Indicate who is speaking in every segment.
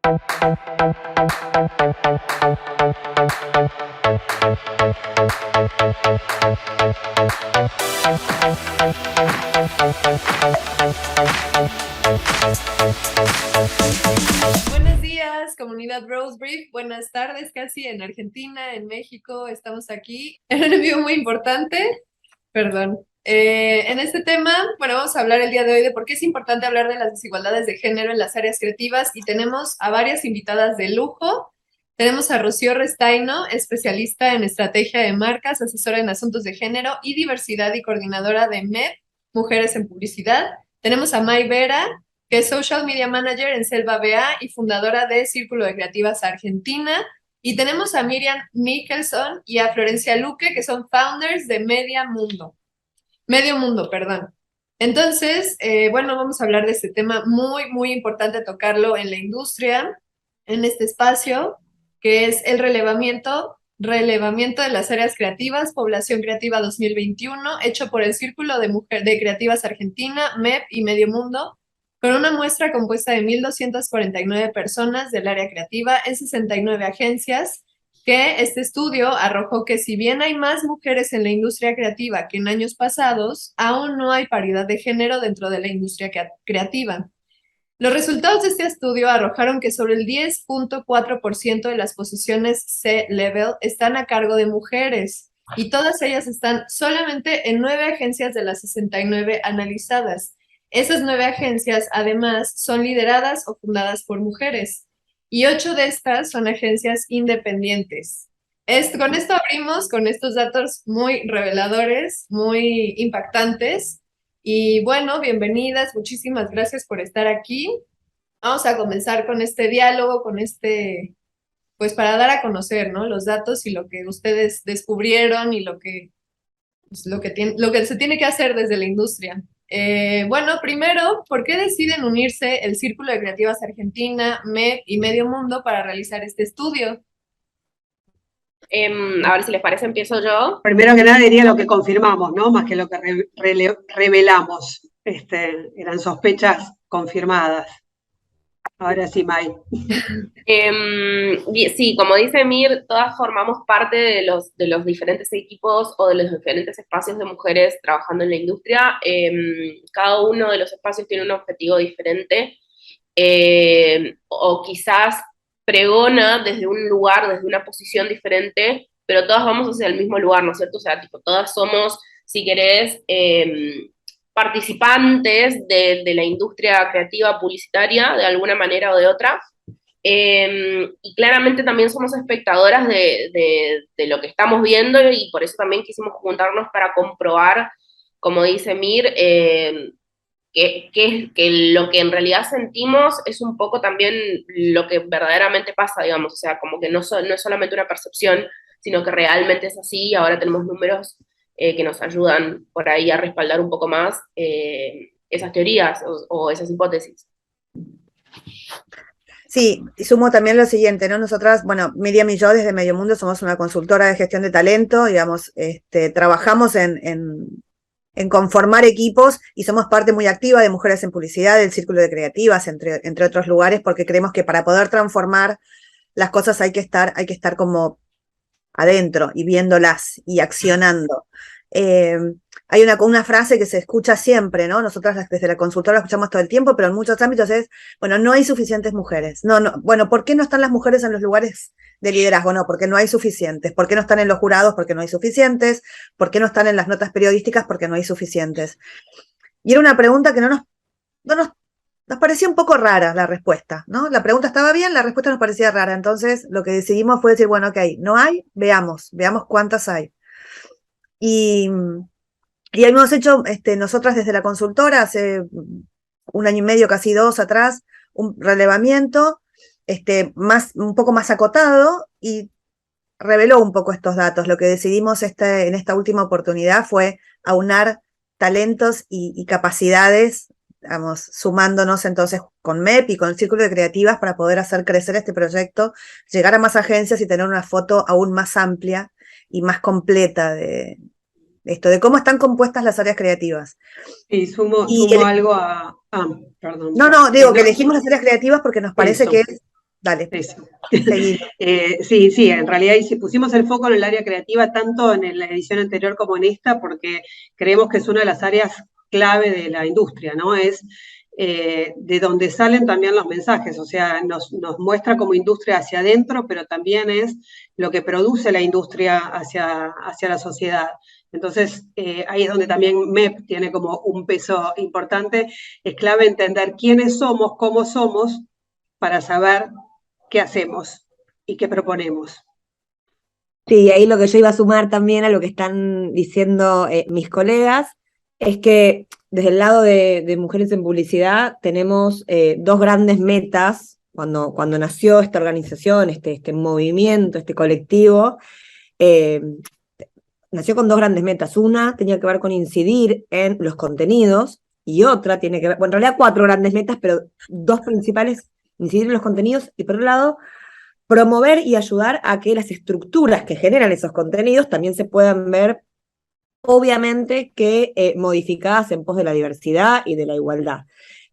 Speaker 1: Buenos días, comunidad Rose Brief. Buenas tardes, casi en Argentina, en México. Estamos aquí en un envío muy importante. Perdón. En este tema, bueno, vamos a hablar el día de hoy de por qué es importante hablar de las desigualdades de género en las áreas creativas y tenemos a varias invitadas de lujo. Tenemos a Rocío Restaino, especialista en estrategia de marcas, asesora en asuntos de género y diversidad y coordinadora de MEP, Mujeres en Publicidad. Tenemos a May Vera, que es Social Media Manager en Selva BA y fundadora de Círculo de Creativas Argentina. Y tenemos a Miriam Mickelson y a Florencia Luque, que son founders de Medio Mundo, perdón. Entonces, bueno, vamos a hablar de este tema muy, muy importante tocarlo en la industria, en este espacio, que es el relevamiento de las áreas creativas, Población Creativa 2021, hecho por el Círculo de Creativas Argentina, MEP y Medio Mundo, con una muestra compuesta de 1,249 personas del área creativa en 69 agencias, que este estudio arrojó que si bien hay más mujeres en la industria creativa que en años pasados, aún no hay paridad de género dentro de la industria creativa. Los resultados de este estudio arrojaron que sobre el 10.4% de las posiciones C-Level están a cargo de mujeres y todas ellas están solamente en 9 agencias de las 69 analizadas. Esas 9 agencias, además, son lideradas o fundadas por mujeres y 8 de estas son agencias independientes. Con esto abrimos con estos datos muy reveladores, muy impactantes. Y bueno, bienvenidas, muchísimas gracias por estar aquí. Vamos a comenzar con este diálogo, pues para dar a conocer, ¿no? Los datos y lo que ustedes descubrieron y pues, lo que se tiene que hacer desde la industria. Bueno, primero, ¿por qué deciden unirse el Círculo de Creativas Argentina, MEP y Medio Mundo para realizar este estudio?
Speaker 2: A ver si les parece, empiezo yo.
Speaker 3: Primero que nada diría lo que confirmamos, ¿no? Más que lo que revelamos. Eran sospechas confirmadas. Ahora sí, May.
Speaker 2: Sí, como dice Mir, todas formamos parte de los diferentes equipos o de los diferentes espacios de mujeres trabajando en la industria. Cada uno de los espacios tiene un objetivo diferente, o quizás pregona desde un lugar, desde una posición diferente, pero todas vamos hacia el mismo lugar, ¿no es cierto? O sea, tipo, todas somos, si querés, participantes de la industria creativa publicitaria, de alguna manera o de otra, y claramente también somos espectadoras de lo que estamos viendo, y por eso también quisimos juntarnos para comprobar, como dice Mir, que lo que en realidad sentimos es un poco también lo que verdaderamente pasa, digamos, o sea, como que no es solamente una percepción, sino que realmente es así, y ahora tenemos números que nos ayudan por ahí a respaldar un poco más esas teorías o esas hipótesis.
Speaker 4: Sí, y sumo también lo siguiente, ¿no? Nosotras, bueno, Miriam y yo desde Medio Mundo somos una consultora de gestión de talento, digamos, trabajamos en conformar equipos y somos parte muy activa de Mujeres en Publicidad, del Círculo de Creativas, entre otros lugares, porque creemos que para poder transformar las cosas hay que estar como adentro y viéndolas y accionando. Hay una frase que se escucha siempre, ¿no? Nosotras desde la consultora la escuchamos todo el tiempo, pero en muchos ámbitos es, bueno, no hay suficientes mujeres. Bueno, ¿por qué no están las mujeres en los lugares de liderazgo? No, porque no hay suficientes. ¿Por qué no están en los jurados? Porque no hay suficientes. ¿Por qué no están en las notas periodísticas? Porque no hay suficientes. Y era una pregunta que nos parecía un poco rara la respuesta, ¿no? La pregunta estaba bien, la respuesta nos parecía rara. Entonces, lo que decidimos fue decir, bueno, ok, no hay, veamos cuántas hay. Y hemos hecho, nosotras desde la consultora, hace 1 año y medio, casi 2 atrás, un relevamiento un poco más acotado y reveló un poco estos datos. Lo que decidimos en esta última oportunidad fue aunar talentos y capacidades, digamos, sumándonos entonces con MEP y con el Círculo de Creativas para poder hacer crecer este proyecto, llegar a más agencias y tener una foto aún más amplia y más completa de cómo están compuestas las áreas creativas.
Speaker 3: Y sumo algo a... perdón.
Speaker 4: No, digo que elegimos las áreas creativas porque nos parece que es Dale,
Speaker 3: Eso.
Speaker 4: seguí.
Speaker 3: Sí, en realidad pusimos el foco en el área creativa tanto en la edición anterior como en esta, porque creemos que es una de las áreas clave de la industria, ¿no? Es de donde salen también los mensajes, o sea, nos muestra como industria hacia adentro, pero también es lo que produce la industria hacia la sociedad. Entonces, ahí es donde también MEP tiene como un peso importante. Es clave entender quiénes somos, cómo somos, para saber qué hacemos y qué proponemos.
Speaker 5: Sí, ahí lo que yo iba a sumar también a lo que están diciendo mis colegas es que desde el lado de Mujeres en Publicidad tenemos dos grandes metas cuando nació esta organización, este movimiento, este colectivo. eh, Nació con dos grandes metas. Una tenía que ver con incidir en los contenidos y otra tiene que ver, bueno, en realidad cuatro grandes metas, pero dos principales, incidir en los contenidos y por otro lado promover y ayudar a que las estructuras que generan esos contenidos también se puedan ver, obviamente, que modificadas en pos de la diversidad y de la igualdad.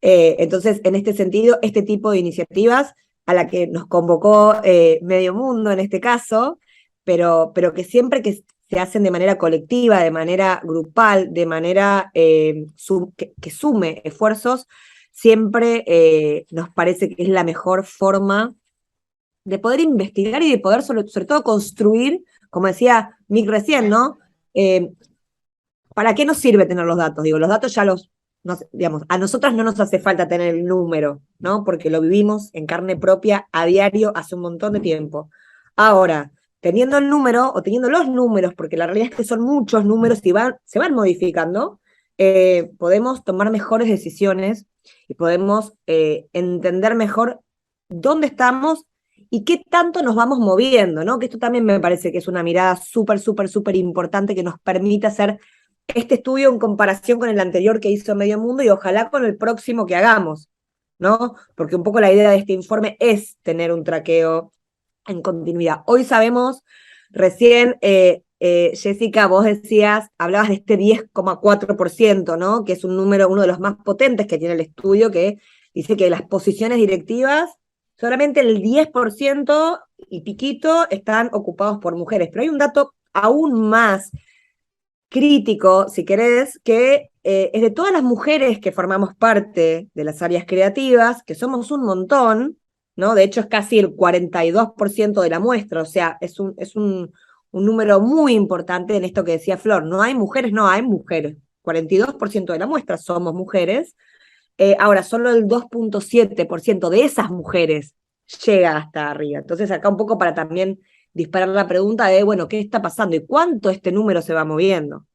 Speaker 5: Entonces, en este sentido, este tipo de iniciativas a la que nos convocó Medio Mundo en este caso, pero que siempre que se hacen de manera colectiva, de manera grupal, de manera que sume esfuerzos, siempre nos parece que es la mejor forma de poder investigar y de poder sobre todo construir, como decía Mick recién, ¿no? ¿Para qué nos sirve tener los datos? Digo, los datos ya digamos, a nosotras no nos hace falta tener el número, ¿no? Porque lo vivimos en carne propia a diario hace un montón de tiempo. Ahora, teniendo el número o teniendo los números, porque la realidad es que son muchos números y se van modificando, podemos tomar mejores decisiones y podemos entender mejor dónde estamos y qué tanto nos vamos moviendo, ¿no? Que esto también me parece que es una mirada súper, súper, súper importante que nos permite hacer este estudio en comparación con el anterior que hizo Medio Mundo y ojalá con el próximo que hagamos, ¿no? Porque un poco la idea de este informe es tener un traqueo en continuidad. Hoy sabemos, recién, Jessica, vos hablabas de este 10,4%, ¿no? Que es un número, uno de los más potentes que tiene el estudio, que dice que las posiciones directivas, solamente el 10% y piquito están ocupados por mujeres. Pero hay un dato aún más crítico, si querés, que es de todas las mujeres que formamos parte de las áreas creativas, que somos un montón, ¿no? De hecho, es casi el 42% de la muestra, o sea, es un número muy importante en esto que decía Flor. No hay mujeres, no hay mujeres. 42% de la muestra somos mujeres. Ahora, solo el 2,7% de esas mujeres llega hasta arriba. Entonces, acá un poco para también disparar la pregunta de, bueno, ¿qué está pasando? ¿Y cuánto este número se va moviendo?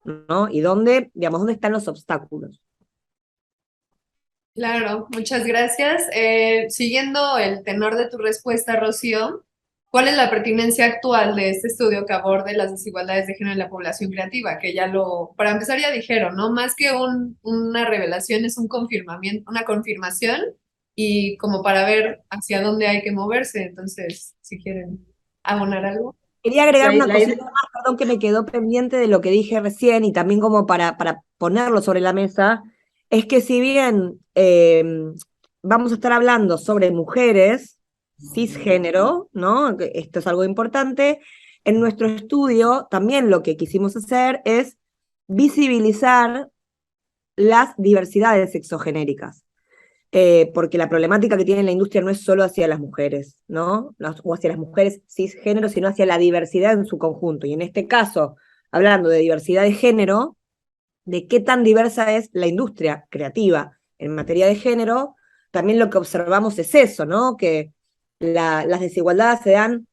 Speaker 5: ¿No? ¿Y dónde, digamos, dónde están los obstáculos?
Speaker 1: Claro, muchas gracias. Siguiendo el tenor de tu respuesta, Rocío, ¿cuál es la pertinencia actual de este estudio que aborde las desigualdades de género en la población creativa? Que ya para empezar ya dijeron, ¿no? Más que una revelación es un confirmamiento, una confirmación y como para ver hacia dónde hay que moverse. Entonces, si quieren abonar algo.
Speaker 5: Quería agregar una
Speaker 3: La idea-
Speaker 5: cosita más, perdón, que me quedó pendiente de lo que dije recién y también como para ponerlo sobre la mesa, es que si bien vamos a estar hablando sobre mujeres cisgénero, ¿no? Que esto es algo importante, en nuestro estudio también lo que quisimos hacer es visibilizar las diversidades sexogenéricas. Porque la problemática que tiene la industria no es solo hacia las mujeres, ¿no? O hacia las mujeres cisgénero, sino hacia la diversidad en su conjunto. Y en este caso, hablando de diversidad de género, de qué tan diversa es la industria creativa en materia de género, también lo que observamos es eso, ¿no? Que las desigualdades se dan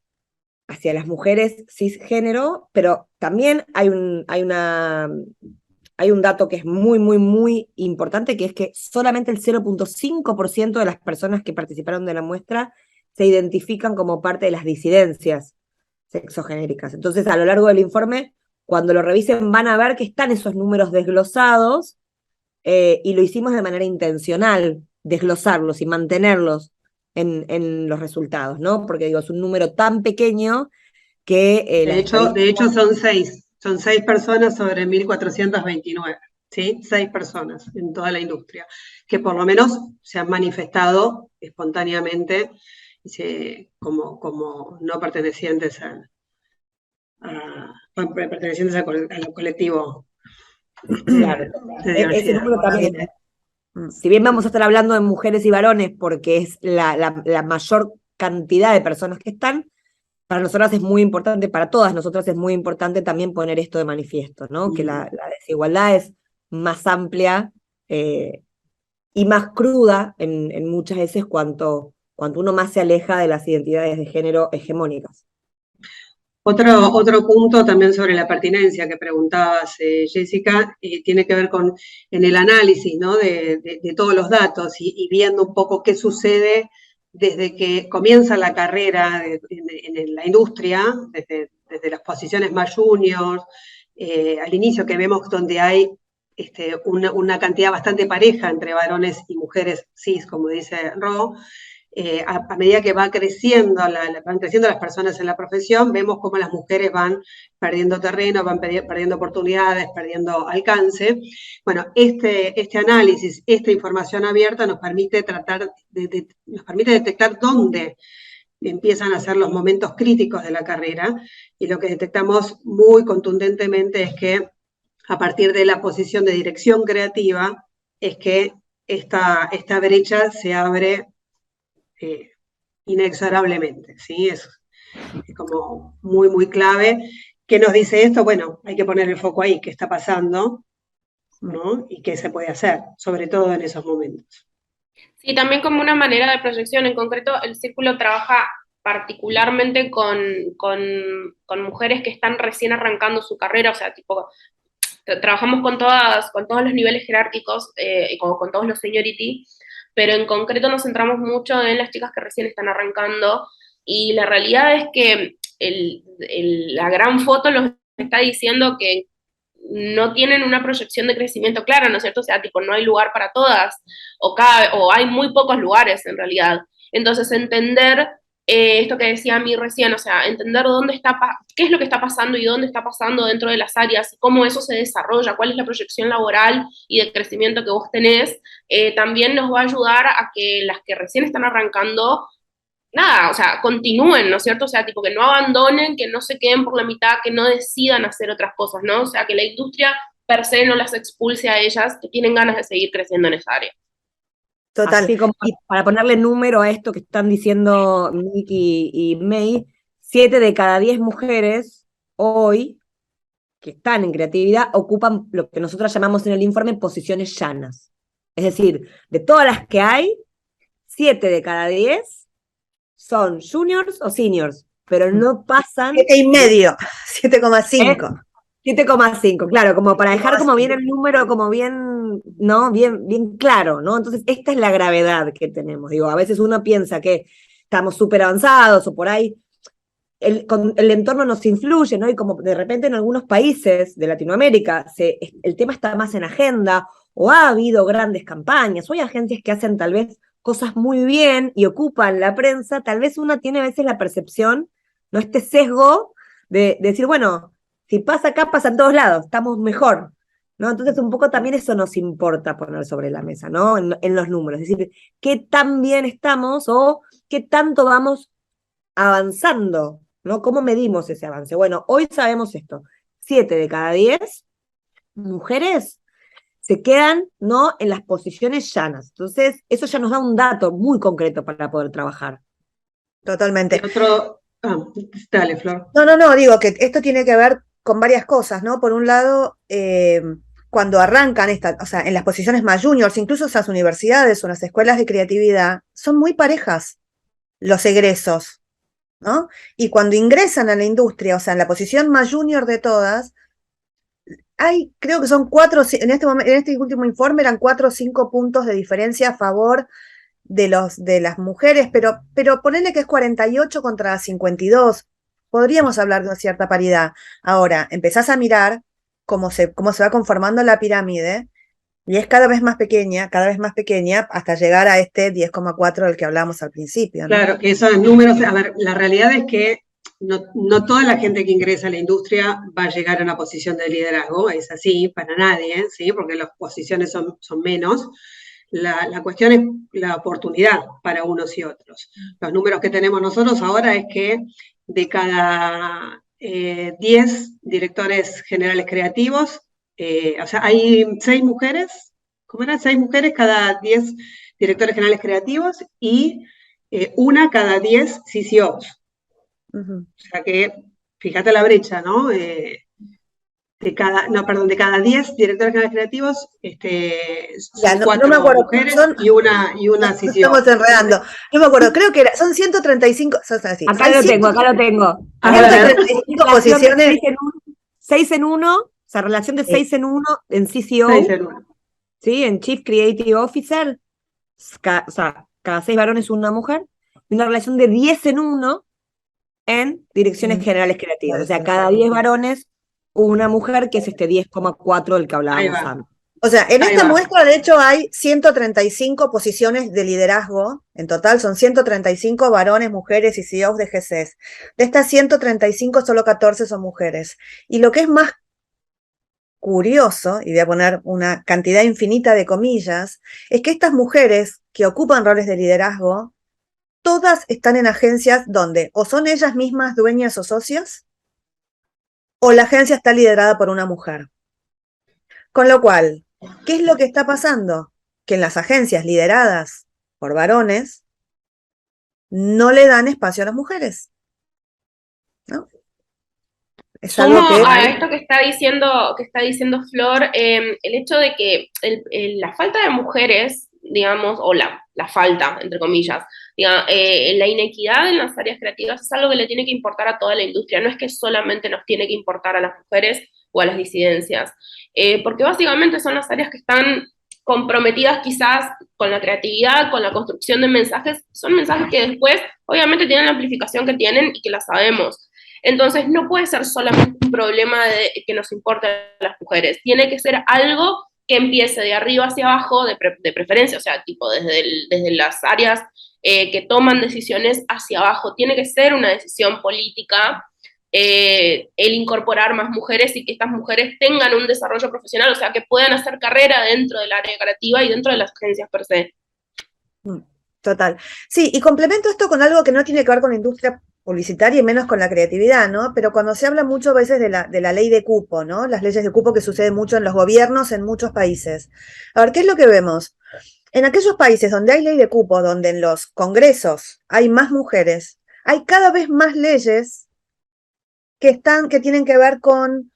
Speaker 5: hacia las mujeres cisgénero, pero también hay un dato que es muy, muy, muy importante, que es que solamente el 0,5% de las personas que participaron de la muestra se identifican como parte de las disidencias sexogenéricas. Entonces, a lo largo del informe, cuando lo revisen, van a ver que están esos números desglosados y lo hicimos de manera intencional, desglosarlos y mantenerlos en los resultados, ¿no? Porque digo, es un número tan pequeño que
Speaker 3: de hecho son seis personas sobre 1.429, ¿sí? 6 personas en toda la industria, que por lo menos se han manifestado espontáneamente como no pertenecientes pertenecientes al colectivo
Speaker 5: Claro.
Speaker 3: de
Speaker 5: Ese
Speaker 3: diversidad.
Speaker 5: número también, si bien vamos a estar hablando de mujeres y varones porque es la mayor cantidad de personas que están, para nosotras es muy importante, para todas nosotras es muy importante también poner esto de manifiesto, ¿no? Que la desigualdad es más amplia y más cruda en muchas veces cuanto uno más se aleja de las identidades de género hegemónicas.
Speaker 3: Otro punto también sobre la pertinencia que preguntabas, Jessica, tiene que ver en el análisis, ¿no? de todos los datos y viendo un poco qué sucede desde que comienza la carrera en la industria, desde las posiciones más juniors, al inicio que vemos donde hay una cantidad bastante pareja entre varones y mujeres cis, como dice Ro. A medida que van creciendo las personas en la profesión, vemos cómo las mujeres van perdiendo terreno, van perdiendo oportunidades, perdiendo alcance. Bueno, este análisis, esta información abierta nos permite nos permite detectar dónde empiezan a ser los momentos críticos de la carrera, y lo que detectamos muy contundentemente es que a partir de la posición de dirección creativa es que esta brecha se abre inexorablemente, ¿sí? Es como muy, muy clave. ¿Qué nos dice esto? Bueno, hay que poner el foco ahí, qué está pasando, ¿no? Y qué se puede hacer, sobre todo en esos momentos.
Speaker 2: Sí, también como una manera de proyección. En concreto, el círculo trabaja particularmente con mujeres que están recién arrancando su carrera, o sea, tipo, trabajamos con todos los niveles jerárquicos y con todos los seniority, pero en concreto nos centramos mucho en las chicas que recién están arrancando, y la realidad es que la gran foto nos está diciendo que no tienen una proyección de crecimiento clara, ¿no es cierto? O sea, tipo, no hay lugar para todas, o hay muy pocos lugares en realidad. Entonces, entender esto que decía a mí recién, o sea, entender qué es lo que está pasando y dónde está pasando dentro de las áreas, cómo eso se desarrolla, cuál es la proyección laboral y de crecimiento que vos tenés, también nos va a ayudar a que las que recién están arrancando, nada, o sea, continúen, ¿no es cierto? O sea, tipo, que no abandonen, que no se queden por la mitad, que no decidan hacer otras cosas, ¿no? O sea, que la industria per se no las expulse a ellas, que tienen ganas de seguir creciendo en esa área.
Speaker 4: Total.
Speaker 5: Así como para ponerle número a esto que están diciendo Miki y May, 7 de cada 10 mujeres hoy que están en creatividad ocupan lo que nosotros llamamos en el informe posiciones llanas. Es decir, de todas las que hay, 7 de cada 10 son juniors o seniors, pero no pasan...
Speaker 4: 7,5, 7,5.
Speaker 5: 7,5, claro, como para dejar como bien el número, como bien, ¿no? Bien claro, ¿no? Entonces, esta es la gravedad que tenemos. Digo, a veces uno piensa que estamos súper avanzados o por ahí el entorno nos influye, ¿no? Y como de repente en algunos países de Latinoamérica el tema está más en agenda, o ha habido grandes campañas, o hay agencias que hacen tal vez cosas muy bien y ocupan la prensa, tal vez uno tiene a veces la percepción, ¿no? Este sesgo de decir, bueno, si pasa acá, pasa en todos lados, estamos mejor, ¿no? Entonces un poco también eso nos importa poner sobre la mesa, ¿no? En los números, es decir, qué tan bien estamos o qué tanto vamos avanzando, ¿no? ¿Cómo medimos ese avance? Bueno, hoy sabemos esto, 7 de cada 10 mujeres se quedan, ¿no? En las posiciones llanas. Entonces, eso ya nos da un dato muy concreto para poder trabajar.
Speaker 4: Totalmente.
Speaker 3: Dale, Flor.
Speaker 4: No, digo que esto tiene que ver con varias cosas, ¿no? Por un lado, cuando arrancan o sea, en las posiciones más juniors, incluso esas universidades o las escuelas de creatividad, son muy parejas los egresos, ¿no? Y cuando ingresan a la industria, o sea, en la posición más junior de todas, creo que son 4, en este último informe eran 4 o 5 puntos de diferencia a favor de las mujeres, pero ponele que es 48 contra 52. Podríamos hablar de una cierta paridad. Ahora, empezás a mirar cómo se va conformando la pirámide, y es cada vez más pequeña, hasta llegar a este 10,4 del que hablábamos al principio, ¿no?
Speaker 3: Claro, que esos números, a ver, la realidad es que no toda la gente que ingresa a la industria va a llegar a una posición de liderazgo, es así, para nadie, ¿sí? Porque las posiciones son menos. La cuestión es la oportunidad para unos y otros. Los números que tenemos nosotros ahora es que de cada 10 directores generales creativos, o sea, hay 6 mujeres, ¿cómo eran? 6 mujeres cada 10 directores generales creativos y una cada 10 CCOs. O sea que, fíjate la brecha, ¿no? De cada 10 directores generales creativos, son
Speaker 4: no
Speaker 3: 4
Speaker 4: me acuerdo,
Speaker 3: mujeres y una
Speaker 4: nos
Speaker 3: CCO.
Speaker 4: estamos enredando. No me acuerdo, creo que son 135, así,
Speaker 5: Acá
Speaker 4: hay
Speaker 5: lo tengo, acá lo tengo.
Speaker 3: A ver,
Speaker 4: 135
Speaker 5: Relación de
Speaker 4: posiciones.
Speaker 5: 6 en 1, o sea, relación de 6 en 1 en CCO,
Speaker 3: 6 en 1.
Speaker 5: ¿sí? En Chief Creative Officer, o sea, cada 6 varones una mujer, y una relación de 10 en 1 en direcciones generales creativas. O sea, cada 10 varones, una mujer, que es este 10,4 del que
Speaker 3: Ahí
Speaker 5: hablábamos
Speaker 3: va.
Speaker 5: antes.
Speaker 4: O sea, en
Speaker 3: Ahí
Speaker 4: esta
Speaker 3: va.
Speaker 4: muestra, de hecho, hay 135 posiciones de liderazgo. En total son 135 varones, mujeres y CEOs de GCs. De estas 135, solo 14 son mujeres. Y lo que es más curioso, y voy a poner una cantidad infinita de comillas, es que estas mujeres que ocupan roles de liderazgo, todas están en agencias donde o son ellas mismas dueñas o socias, o la agencia está liderada por una mujer. Con lo cual, ¿qué es lo que está pasando? Que en las agencias lideradas por varones no le dan espacio a las mujeres, ¿no? Es algo
Speaker 2: Sumo
Speaker 4: que...
Speaker 2: a esto que está diciendo Flor, el hecho de que la falta de mujeres, digamos, o la falta, entre comillas, la inequidad en las áreas creativas es algo que le tiene que importar a toda la industria, no es que solamente nos tiene que importar a las mujeres o a las disidencias, porque básicamente son las áreas que están comprometidas quizás con la creatividad, con la construcción de mensajes, son mensajes que después obviamente tienen la amplificación que tienen y que la sabemos. Entonces no puede ser solamente un problema de que nos importe a las mujeres, tiene que ser algo que empiece de arriba hacia abajo, de preferencia, o sea, tipo desde las áreas que toman decisiones hacia abajo, tiene que ser una decisión política el incorporar más mujeres y que estas mujeres tengan un desarrollo profesional, o sea, que puedan hacer carrera dentro del área creativa y dentro de las agencias per se.
Speaker 4: Total. Sí, y complemento esto con algo que no tiene que ver con la industria publicitaria y menos con la creatividad, ¿no? Pero cuando se habla mucho a veces de la ley de cupo, ¿no? Las leyes de cupo que suceden mucho en los gobiernos en muchos países. A ver, ¿qué es lo que vemos? En aquellos países donde hay ley de cupo, donde en los congresos hay más mujeres, hay cada vez más leyes que tienen que ver con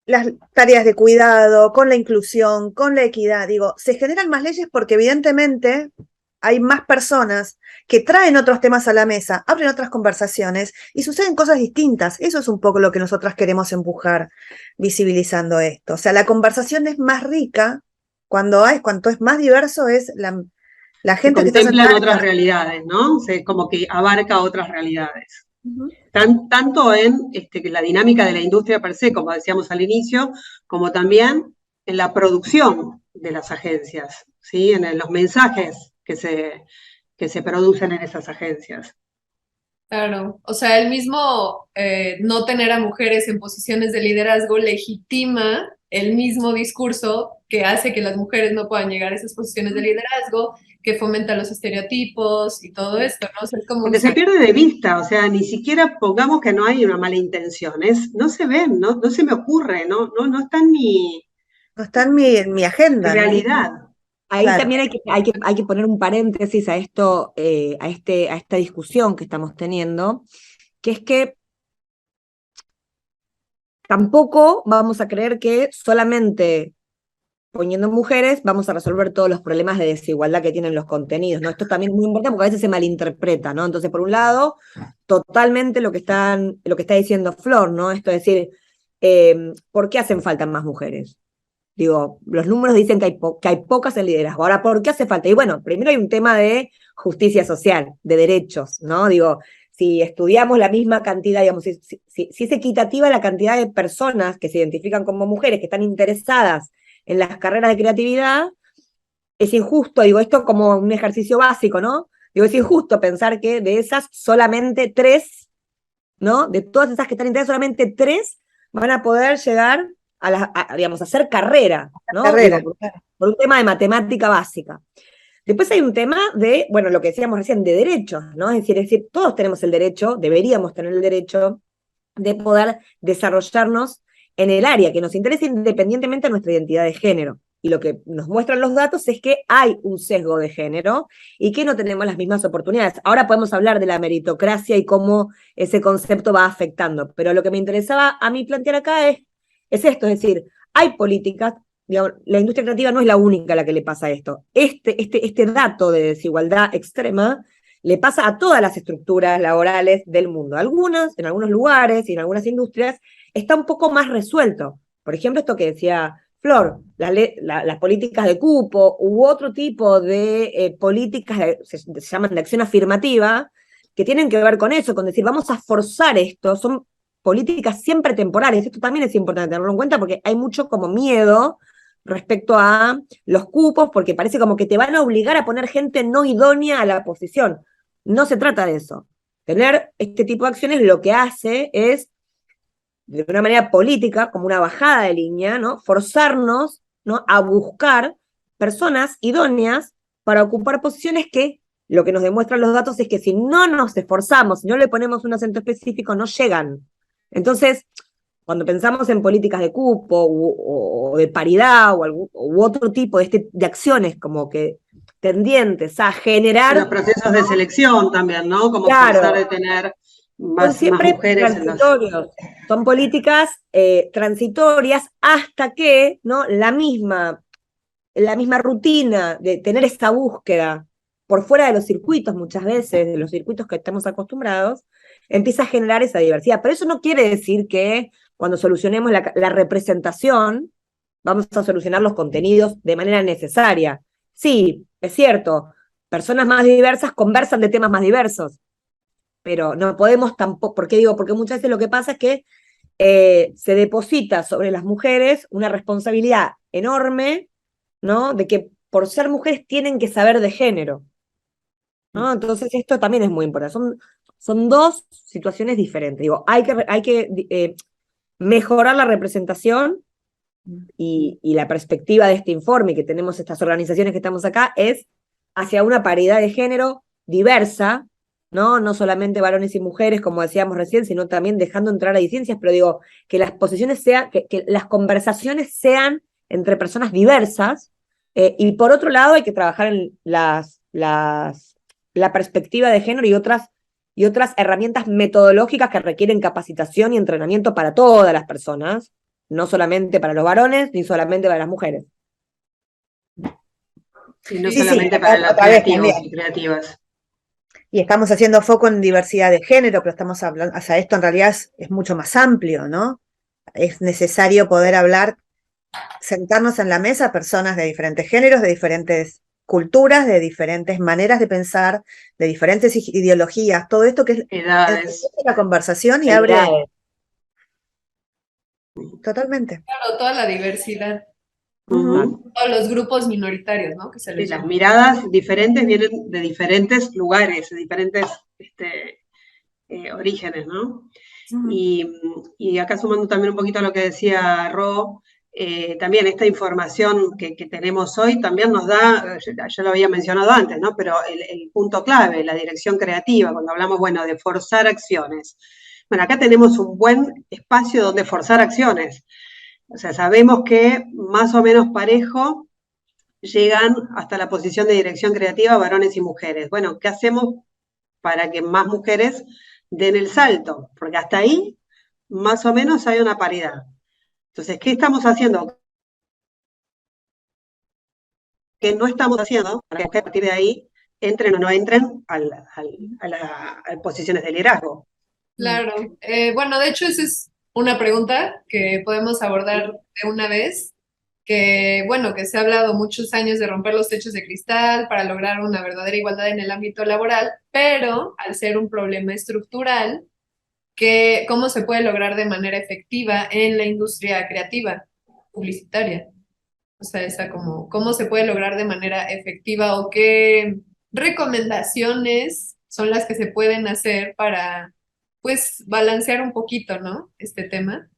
Speaker 4: las tareas de cuidado, con la inclusión, con la equidad. Digo, se generan más leyes porque evidentemente hay más personas que traen otros temas a la mesa, abren otras conversaciones y suceden cosas distintas. Eso es un poco lo que nosotras queremos empujar visibilizando esto. O sea, la conversación es más rica cuanto es más diverso es la gente que está
Speaker 3: Contemplan
Speaker 4: sentada.
Speaker 3: otras realidades, ¿no? Como que abarca otras realidades.
Speaker 4: Uh-huh.
Speaker 3: Tanto en la dinámica de la industria per se, como decíamos al inicio, como también en la producción de las agencias, ¿sí? En los mensajes que se producen en esas agencias.
Speaker 1: Claro, o sea, el mismo no tener a mujeres en posiciones de liderazgo legitima el mismo discurso que hace que las mujeres no puedan llegar a esas posiciones de liderazgo, que fomenta los estereotipos y todo esto, ¿no? O sea, es como
Speaker 3: Porque se pierde de vista, o sea, ni siquiera pongamos que no hay una mala intención, no se ven, no se me ocurre, no está en mi
Speaker 4: No está en mi agenda.
Speaker 3: realidad.
Speaker 5: Ahí
Speaker 4: Claro.
Speaker 5: también hay que poner un paréntesis a esto, a esta discusión que estamos teniendo, que es que tampoco vamos a creer que solamente poniendo mujeres vamos a resolver todos los problemas de desigualdad que tienen los contenidos, ¿no? Esto también es muy importante porque a veces se malinterpreta, ¿no? Entonces, por un lado, totalmente lo que está diciendo Flor, ¿no? Esto es decir, ¿por qué hacen falta más mujeres? Digo, los números dicen que hay pocas en liderazgo. Ahora, ¿por qué hace falta? Y bueno, primero hay un tema de justicia social, de derechos, ¿no? Digo, si estudiamos la misma cantidad, digamos, si es equitativa la cantidad de personas que se identifican como mujeres, que están interesadas en las carreras de creatividad, es injusto, digo, esto como un ejercicio básico, ¿no? Digo, es injusto pensar que de esas solamente 3, ¿no? De todas esas que están interesadas, solamente 3 van a poder llegar digamos, a hacer carrera, ¿no?
Speaker 4: Carrera,
Speaker 5: Digo, por un tema de matemática básica. Después hay un tema de, bueno, lo que decíamos recién, de derechos, ¿no? Es decir, todos tenemos el derecho, deberíamos tener el derecho de poder desarrollarnos en el área que nos interesa independientemente de nuestra identidad de género. Y lo que nos muestran los datos es que hay un sesgo de género y que no tenemos las mismas oportunidades. Ahora podemos hablar de la meritocracia y cómo ese concepto va afectando, pero lo que me interesaba a mí plantear acá es esto, es decir, hay políticas, digamos, la industria creativa no es la única a la que le pasa esto. Este dato de desigualdad extrema le pasa a todas las estructuras laborales del mundo. Algunas, en algunos lugares y en algunas industrias, está un poco más resuelto. Por ejemplo, esto que decía Flor, las políticas de cupo u otro tipo de políticas, se llaman de acción afirmativa, que tienen que ver con eso, con decir, vamos a forzar esto, son políticas siempre temporales. Esto también es importante tenerlo en cuenta porque hay mucho como miedo respecto a los cupos, porque parece como que te van a obligar a poner gente no idónea a la posición. No se trata de eso. Tener este tipo de acciones lo que hace es, de una manera política, como una bajada de línea, ¿no? Forzarnos, ¿no?, a buscar personas idóneas para ocupar posiciones que lo que nos demuestran los datos es que si no nos esforzamos, si no le ponemos un acento específico, no llegan. Entonces, cuando pensamos en políticas de cupo o de paridad u otro tipo de acciones como que tendientes a generar...
Speaker 3: Los procesos de selección también, ¿no? Como
Speaker 5: Claro,
Speaker 3: forzar de tener
Speaker 5: son
Speaker 3: más
Speaker 5: siempre
Speaker 3: mujeres en los...
Speaker 5: transitorios, son políticas transitorias hasta que, ¿no?, la misma rutina de tener esa búsqueda por fuera de los circuitos, muchas veces, de los circuitos que estamos acostumbrados, empieza a generar esa diversidad. Pero eso no quiere decir que cuando solucionemos la representación, vamos a solucionar los contenidos de manera necesaria. Sí, es cierto, personas más diversas conversan de temas más diversos, pero no podemos tampoco, ¿por qué digo? Porque muchas veces lo que pasa es que se deposita sobre las mujeres una responsabilidad enorme, ¿no?, de que por ser mujeres tienen que saber de género, ¿no? Entonces esto también es muy importante. Son dos situaciones diferentes. Digo, hay que mejorar la representación y la perspectiva de este informe y que tenemos estas organizaciones que estamos acá es hacia una paridad de género diversa, ¿no? No solamente varones y mujeres, como decíamos recién, sino también dejando entrar a disidencias, pero digo, que las posiciones sean, que las conversaciones sean entre personas diversas, y por otro lado hay que trabajar en la perspectiva de género y otras herramientas metodológicas que requieren capacitación y entrenamiento para todas las personas, no solamente para los varones, ni solamente para las mujeres.
Speaker 3: Y no
Speaker 4: Sí,
Speaker 3: solamente
Speaker 4: acá
Speaker 3: para los
Speaker 4: otra vez
Speaker 3: creativos
Speaker 4: también.
Speaker 3: y creativas.
Speaker 4: Y estamos haciendo foco en diversidad de género, pero estamos hablando, o sea, esto en realidad es mucho más amplio, ¿no? Es necesario poder hablar, sentarnos en la mesa personas de diferentes géneros, de diferentes culturas, de diferentes maneras de pensar, de diferentes ideologías, todo esto que es
Speaker 3: Edades.
Speaker 4: la conversación y abre totalmente.
Speaker 1: Claro, toda la diversidad,
Speaker 3: Ujú.
Speaker 1: todos los grupos minoritarios, ¿no? Que se
Speaker 3: Y
Speaker 1: les
Speaker 3: las
Speaker 1: llama.
Speaker 3: miradas diferentes vienen de diferentes lugares, de diferentes orígenes, ¿no? Y acá sumando también un poquito a lo que decía Ro, también esta información que tenemos hoy también nos da, ya lo había mencionado antes, ¿no? Pero el punto clave, la dirección creativa, cuando hablamos, bueno, de forzar acciones. Bueno, acá tenemos un buen espacio donde forzar acciones. O sea, sabemos que más o menos parejo llegan hasta la posición de dirección creativa varones y mujeres. Bueno, ¿qué hacemos para que más mujeres den el salto? Porque hasta ahí más o menos hay una paridad. Entonces, ¿qué estamos haciendo? ¿Qué no estamos haciendo para que a partir de ahí entren o no entren a las posiciones de liderazgo?
Speaker 1: Claro. Bueno, de hecho, esa es una pregunta que podemos abordar de una vez, que bueno, que se ha hablado muchos años de romper los techos de cristal para lograr una verdadera igualdad en el ámbito laboral, pero al ser un problema estructural, ¿cómo se puede lograr de manera efectiva en la industria creativa, publicitaria? O sea, ¿cómo se puede lograr de manera efectiva o qué recomendaciones son las que se pueden hacer para, pues, balancear un poquito, ¿no? Este tema.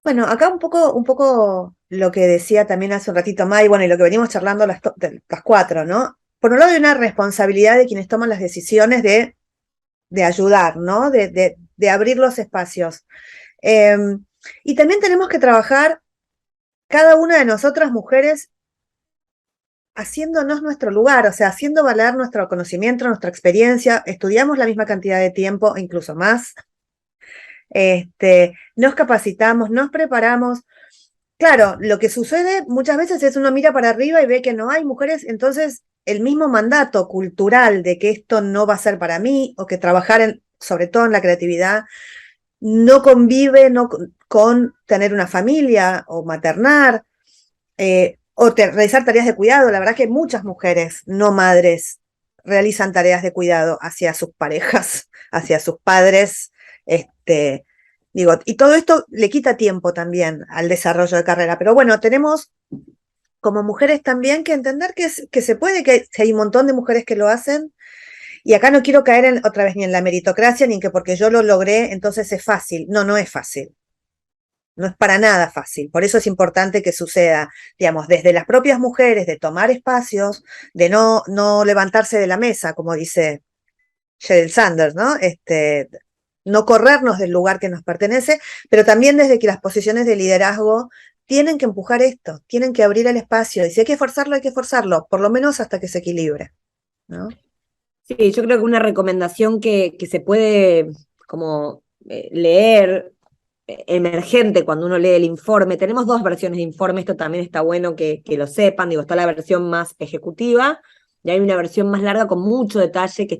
Speaker 4: Bueno, acá un poco lo que decía también hace un ratito May, bueno, y lo que venimos charlando las cuatro, ¿no? Por un lado hay una responsabilidad de quienes toman las decisiones de ayudar, ¿no? De abrir los espacios. Y también tenemos que trabajar cada una de nosotras mujeres haciéndonos nuestro lugar, o sea, haciendo valer nuestro conocimiento, nuestra experiencia, estudiamos la misma cantidad de tiempo, incluso más, nos capacitamos, nos preparamos. Claro, lo que sucede muchas veces es uno mira para arriba y ve que no hay mujeres, entonces el mismo mandato cultural de que esto no va a ser para mí, o que trabajar sobre todo en la creatividad, no convive con tener una familia o maternar, realizar tareas de cuidado. La verdad que muchas mujeres no madres realizan tareas de cuidado hacia sus parejas, hacia sus padres, digo, y todo esto le quita tiempo también al desarrollo de carrera. Pero bueno, tenemos como mujeres también que entender que se puede, que hay un montón de mujeres que lo hacen. Y acá no quiero caer otra vez ni en la meritocracia, ni en que porque yo lo logré, entonces es fácil. No, no es fácil. No es para nada fácil. Por eso es importante que suceda, digamos, desde las propias mujeres, de tomar espacios, de no levantarse de la mesa, como dice Sheryl Sanders, ¿no? No corrernos del lugar que nos pertenece, pero también desde que las posiciones de liderazgo tienen que empujar esto, tienen que abrir el espacio. Y si hay que forzarlo, por lo menos hasta que se equilibre, ¿no?
Speaker 5: Sí, yo creo que una recomendación que se puede como leer emergente cuando uno lee el informe, tenemos dos versiones de informe, esto también está bueno que lo sepan, digo, está la versión más ejecutiva y hay una versión más larga con mucho detalle que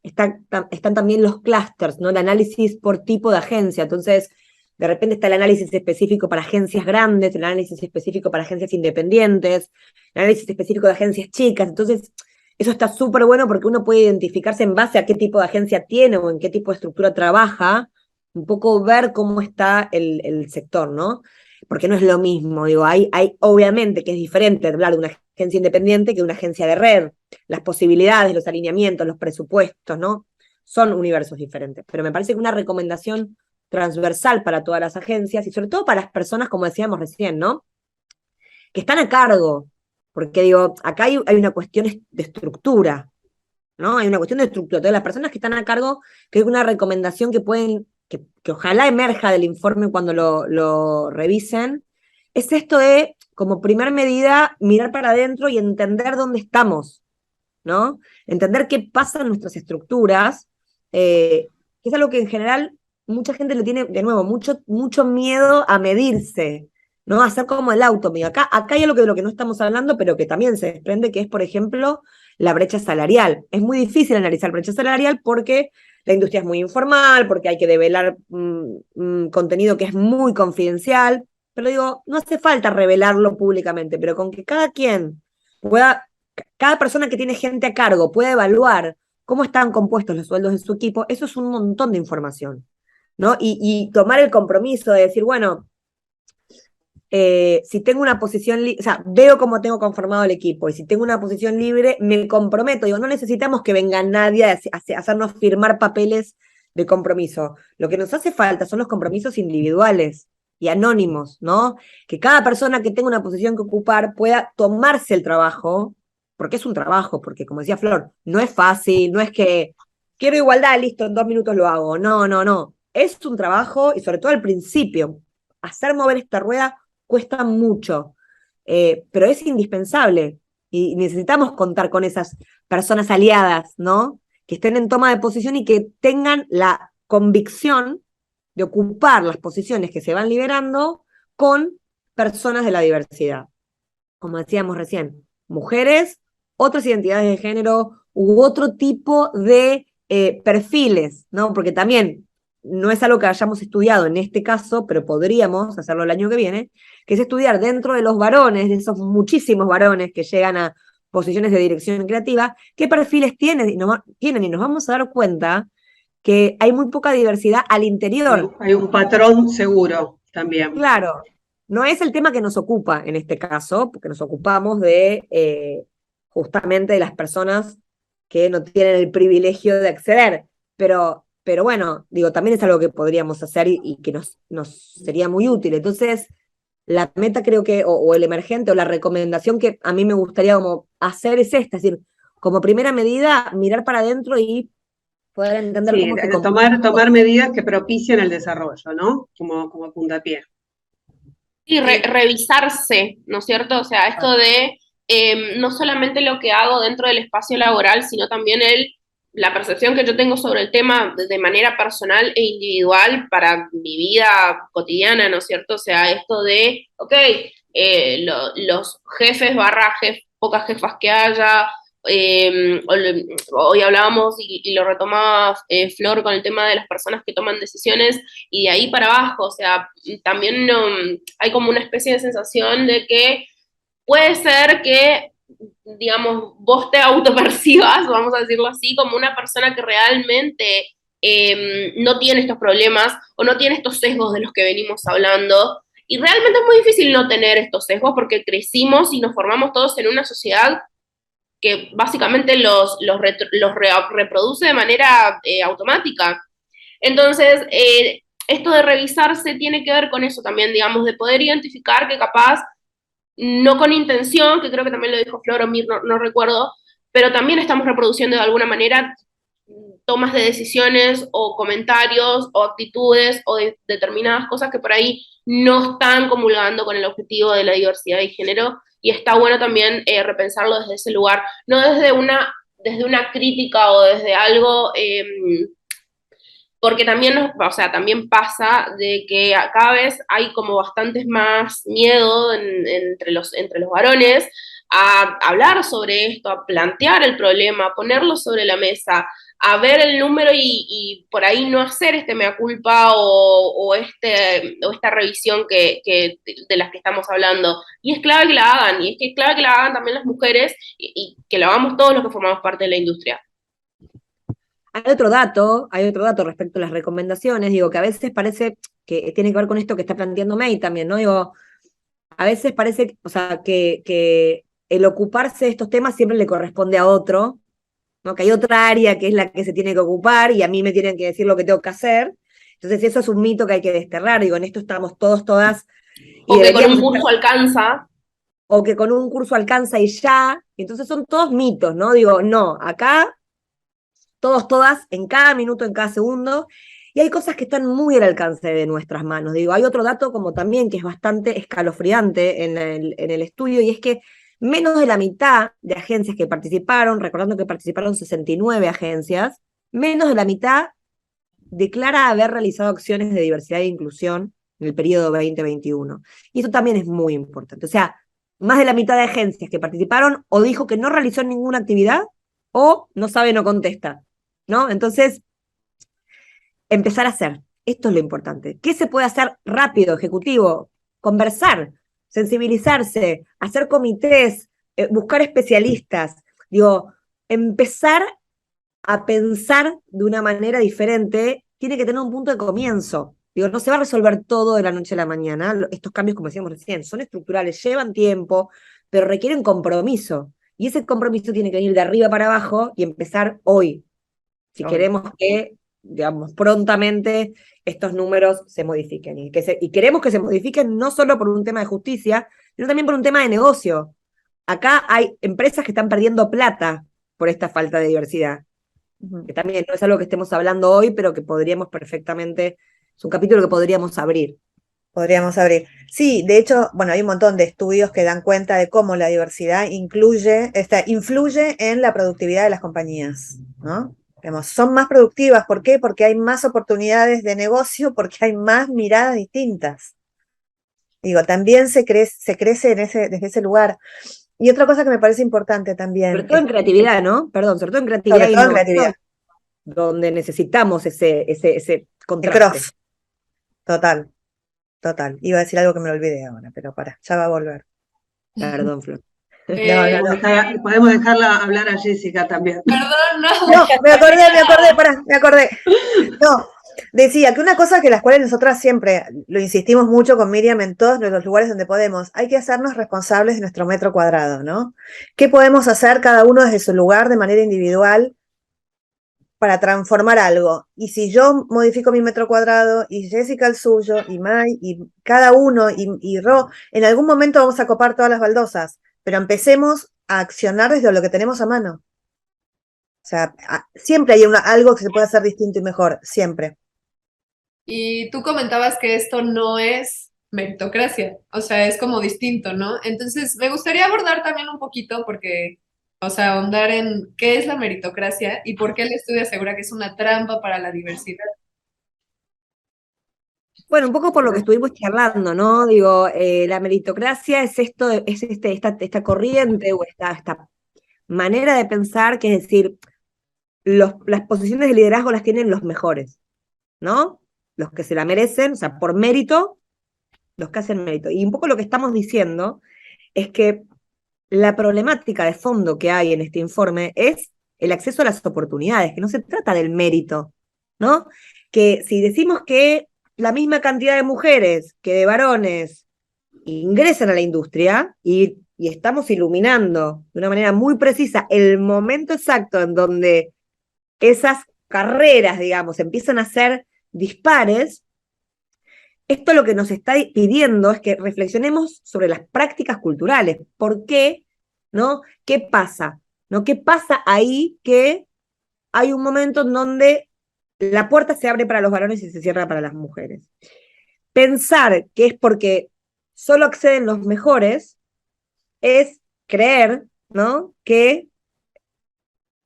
Speaker 5: están también los clusters, ¿no? El análisis por tipo de agencia, entonces de repente está el análisis específico para agencias grandes, el análisis específico para agencias independientes, el análisis específico de agencias chicas, entonces eso está súper bueno porque uno puede identificarse en base a qué tipo de agencia tiene o en qué tipo de estructura trabaja, un poco ver cómo está el sector, ¿no? Porque no es lo mismo, digo, hay obviamente que es diferente hablar de una agencia independiente que de una agencia de red, las posibilidades, los alineamientos, los presupuestos, ¿no? Son universos diferentes, pero me parece que una recomendación transversal para todas las agencias y sobre todo para las personas, como decíamos recién, ¿no? Que están a cargo, porque digo, acá hay una cuestión de estructura, ¿no? Hay una cuestión de estructura. Entonces, las personas que están a cargo, que es una recomendación que pueden, que ojalá emerja del informe cuando lo revisen, es esto de, como primer medida, mirar para adentro y entender dónde estamos, ¿no? Entender qué pasa en nuestras estructuras, que es algo que en general mucha gente le tiene, de nuevo, mucho miedo a medirse, ¿no? A hacer como el auto. Acá hay algo de lo que no estamos hablando, pero que también se desprende, que es, por ejemplo, la brecha salarial. Es muy difícil analizar brecha salarial porque la industria es muy informal, porque hay que develar contenido que es muy confidencial, pero digo, no hace falta revelarlo públicamente, pero con que cada persona que tiene gente a cargo pueda evaluar cómo están compuestos los sueldos de su equipo, eso es un montón de información, ¿no? Y tomar el compromiso de decir, bueno, si tengo una posición, o sea, veo cómo tengo conformado el equipo, y si tengo una posición libre, me comprometo. Digo, no necesitamos que venga nadie a hacernos firmar papeles de compromiso. Lo que nos hace falta son los compromisos individuales y anónimos, ¿no? Que cada persona que tenga una posición que ocupar pueda tomarse el trabajo, porque es un trabajo, porque como decía Flor, no es fácil, no es que quiero igualdad, listo, en 2 minutos lo hago. No, no, no. Es un trabajo, y sobre todo al principio, hacer mover esta rueda cuesta mucho, pero es indispensable y necesitamos contar con esas personas aliadas, ¿no? Que estén en toma de posición y que tengan la convicción de ocupar las posiciones que se van liberando con personas de la diversidad. Como decíamos recién, mujeres, otras identidades de género u otro tipo de perfiles, ¿no? Porque también no es algo que hayamos estudiado en este caso, pero podríamos hacerlo el año que viene, que es estudiar dentro de los varones, de esos muchísimos varones que llegan a posiciones de dirección creativa, qué perfiles tienen y nos vamos a dar cuenta que hay muy poca diversidad al interior.
Speaker 3: Hay un patrón seguro también.
Speaker 5: Claro, no es el tema que nos ocupa en este caso, porque nos ocupamos de justamente de las personas que no tienen el privilegio de acceder, pero pero bueno, digo, también es algo que podríamos hacer y que nos sería muy útil. Entonces, la meta creo que, o el emergente, o la recomendación que a mí me gustaría como hacer es esta, es decir, como primera medida, mirar para adentro y poder entender
Speaker 3: Sí,
Speaker 5: cómo se comporta.
Speaker 3: tomar medidas que propicien el desarrollo, ¿no? Como puntapié.
Speaker 2: Y revisarse, ¿no es cierto? O sea, esto de no solamente lo que hago dentro del espacio laboral, sino también la percepción que yo tengo sobre el tema de manera personal e individual para mi vida cotidiana, ¿no es cierto? O sea, esto de, ok, los jefes barra pocas jefas que haya, hoy hablábamos y lo retomaba Flor con el tema de las personas que toman decisiones y de ahí para abajo, o sea, también hay como una especie de sensación de que puede ser que, digamos, vos te autopercibas, vamos a decirlo así, como una persona que realmente no tiene estos problemas o no tiene estos sesgos de los que venimos hablando. Y realmente es muy difícil no tener estos sesgos porque crecimos y nos formamos todos en una sociedad que básicamente reproduce de manera automática. Entonces, esto de revisarse tiene que ver con eso también, digamos, de poder identificar que capaz, no con intención, que creo que también lo dijo Flor o Mir, no recuerdo, pero también estamos reproduciendo de alguna manera tomas de decisiones o comentarios o actitudes o determinadas cosas que por ahí no están comulgando con el objetivo de la diversidad de género y está bueno también repensarlo desde ese lugar, no desde una crítica o desde algo, porque también, o sea, también pasa de que cada vez hay como bastantes más miedo entre los varones a hablar sobre esto, a plantear el problema, a ponerlo sobre la mesa, a ver el número y por ahí no hacer este mea culpa o esta revisión de las que estamos hablando. Y es clave que la hagan, y es que es clave que la hagan también las mujeres y que lo hagamos todos los que formamos parte de la industria.
Speaker 5: Hay otro dato respecto a las recomendaciones, digo, que a veces parece que tiene que ver con esto que está planteando May también, ¿no? Digo, a veces parece, o sea, que el ocuparse de estos temas siempre le corresponde a otro, ¿no? Que hay otra área que es la que se tiene que ocupar y a mí me tienen que decir lo que tengo que hacer. Entonces eso es un mito que hay que desterrar, digo, en esto estamos todos, todas.
Speaker 2: O que con un curso alcanza.
Speaker 5: O que con un curso alcanza y ya. Entonces son todos mitos, ¿no? Digo, no, acá todos, todas, en cada minuto, en cada segundo, y hay cosas que están muy al alcance de nuestras manos. Digo, hay otro dato como también que es bastante escalofriante en el estudio, y es que menos de la mitad de agencias que participaron, recordando que participaron 69 agencias, menos de la mitad declara haber realizado acciones de diversidad e inclusión en el periodo 2021. Y eso también es muy importante. O sea, más de la mitad de agencias que participaron o dijo que no realizó ninguna actividad o no sabe, no contesta, ¿no? Entonces, empezar a hacer. Esto es lo importante. ¿Qué se puede hacer rápido, ejecutivo? Conversar, sensibilizarse, hacer comités, buscar especialistas. Digo, empezar a pensar de una manera diferente tiene que tener un punto de comienzo. Digo, no se va a resolver todo de la noche a la mañana. Estos cambios, como decíamos recién, son estructurales, llevan tiempo, pero requieren compromiso. Y ese compromiso tiene que venir de arriba para abajo y empezar hoy. Si queremos que, digamos, prontamente estos números se modifiquen. Y queremos que se modifiquen no solo por un tema de justicia, sino también por un tema de negocio. Acá hay empresas que están perdiendo plata por esta falta de diversidad. Que también no es algo que estemos hablando hoy, pero que podríamos perfectamente, es un capítulo que podríamos abrir.
Speaker 4: Podríamos abrir. Sí, de hecho, bueno, hay un montón de estudios que dan cuenta de cómo la diversidad influye en la productividad de las compañías, ¿no? Digamos, son más productivas, ¿por qué? Porque hay más oportunidades de negocio, porque hay más miradas distintas. Digo, también se crece desde ese lugar. Y otra cosa que me parece importante también.
Speaker 5: Sobre todo en creatividad, ¿no? Perdón, sobre todo en creatividad.
Speaker 4: Sobre todo en creatividad.
Speaker 5: Donde necesitamos ese contraste.
Speaker 4: El cross. Total. Iba a decir algo que me lo olvidé ahora, pero ya va a volver.
Speaker 5: Perdón, Flor.
Speaker 3: No. Podemos dejarla hablar a Jessica también.
Speaker 1: Perdón, no.
Speaker 4: No, me acordé. No, decía que una cosa que las cuales nosotras siempre lo insistimos mucho con Miriam en todos los lugares donde podemos, hay que hacernos responsables de nuestro metro cuadrado, ¿no? ¿Qué podemos hacer cada uno desde su lugar de manera individual para transformar algo. Y si yo modifico mi metro cuadrado, y Jessica el suyo, y Mai, y cada uno, y Ro, en algún momento vamos a copar todas las baldosas, pero empecemos a accionar desde lo que tenemos a mano. O sea, siempre hay algo que se puede hacer distinto y mejor, siempre.
Speaker 1: Y tú comentabas que esto no es meritocracia, o sea, es como distinto, ¿no? Entonces, me gustaría abordar también un poquito, porque, o sea, ahondar en qué es la meritocracia y por qué el estudio asegura que es una trampa para la diversidad.
Speaker 5: Bueno, un poco por lo que estuvimos charlando, ¿no? Digo, la meritocracia es esto, esta corriente o esta manera de pensar que es decir, las posiciones de liderazgo las tienen los mejores, ¿no? Los que se la merecen, o sea, por mérito, los que hacen mérito. Y un poco lo que estamos diciendo es que la problemática de fondo que hay en este informe es el acceso a las oportunidades, que no se trata del mérito, ¿no? Que si decimos que la misma cantidad de mujeres que de varones ingresan a la industria y estamos iluminando de una manera muy precisa el momento exacto en donde esas carreras, digamos, empiezan a ser dispares, esto lo que nos está pidiendo es que reflexionemos sobre las prácticas culturales. ¿Por qué? ¿No? ¿Qué pasa? ¿No? ¿Qué pasa ahí que hay un momento en donde la puerta se abre para los varones y se cierra para las mujeres? Pensar que es porque solo acceden los mejores es creer, ¿no? Que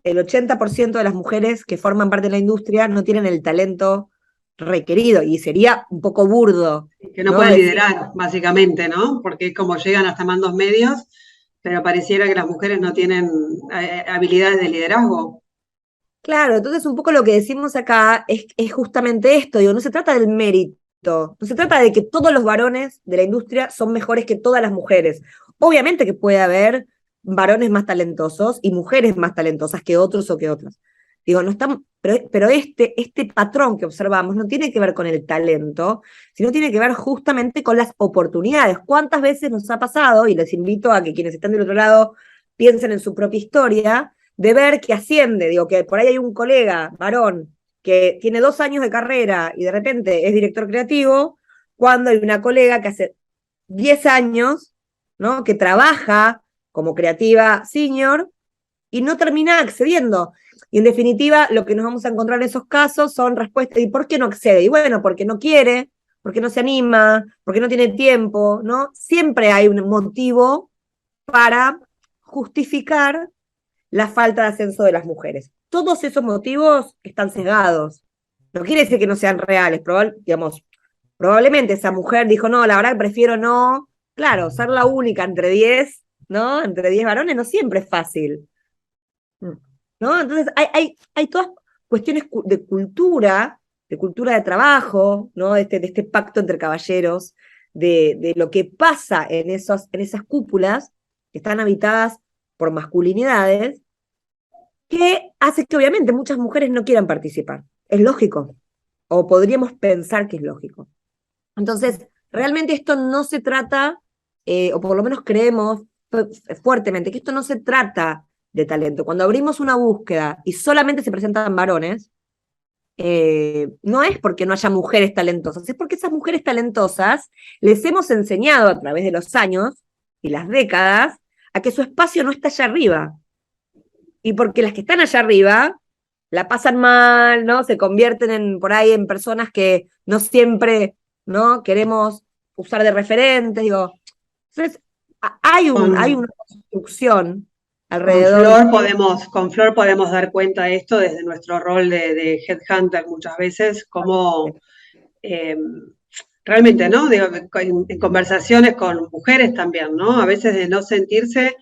Speaker 5: el 80% de las mujeres que forman parte de la industria no tienen el talento requerido, y sería un poco burdo.
Speaker 3: Que no pueden liderar, básicamente, ¿no? Porque es como llegan hasta mandos medios, pero pareciera que las mujeres no tienen habilidades de liderazgo.
Speaker 5: Claro, entonces un poco lo que decimos acá es justamente esto, digo, no se trata del mérito, no se trata de que todos los varones de la industria son mejores que todas las mujeres. Obviamente que puede haber varones más talentosos y mujeres más talentosas que otros o que otras. Digo, no estamos, pero este patrón que observamos no tiene que ver con el talento, sino tiene que ver justamente con las oportunidades. ¿Cuántas veces nos ha pasado? Y les invito a que quienes están del otro lado piensen en su propia historia, de ver que asciende, digo, que por ahí hay un colega, varón, que tiene 2 años de carrera y de repente es director creativo, cuando hay una colega que hace 10 años, ¿no? Que trabaja como creativa senior y no termina accediendo. Y en definitiva, lo que nos vamos a encontrar en esos casos son respuestas. ¿Y por qué no accede? Y bueno, porque no quiere, porque no se anima, porque no tiene tiempo, ¿no? Siempre hay un motivo para justificar la falta de ascenso de las mujeres. Todos esos motivos están sesgados. No quiere decir que no sean reales, digamos, probablemente esa mujer dijo, no, la verdad prefiero no. Claro, ser la única entre 10, ¿no? Entre 10 varones no siempre es fácil, ¿no? Entonces hay todas cuestiones de cultura de trabajo, ¿no? De este pacto entre caballeros, de lo que pasa en esas cúpulas que están habitadas por masculinidades, que hace que obviamente muchas mujeres no quieran participar. Es lógico, o podríamos pensar que es lógico. Entonces, realmente esto no se trata, o por lo menos creemos fuertemente, que esto no se trata de talento. Cuando abrimos una búsqueda y solamente se presentan varones, no es porque no haya mujeres talentosas, es porque esas mujeres talentosas les hemos enseñado a través de los años y las décadas a que su espacio no está allá arriba. Y porque las que están allá arriba la pasan mal, ¿no? Se convierten por ahí en personas que no siempre, ¿no? Queremos usar de referentes, digo. Entonces, hay una construcción alrededor.
Speaker 3: Con Flor podemos dar cuenta de esto desde nuestro rol de headhunter muchas veces, como realmente, ¿no? En conversaciones con mujeres también, ¿no? A veces de no sentirse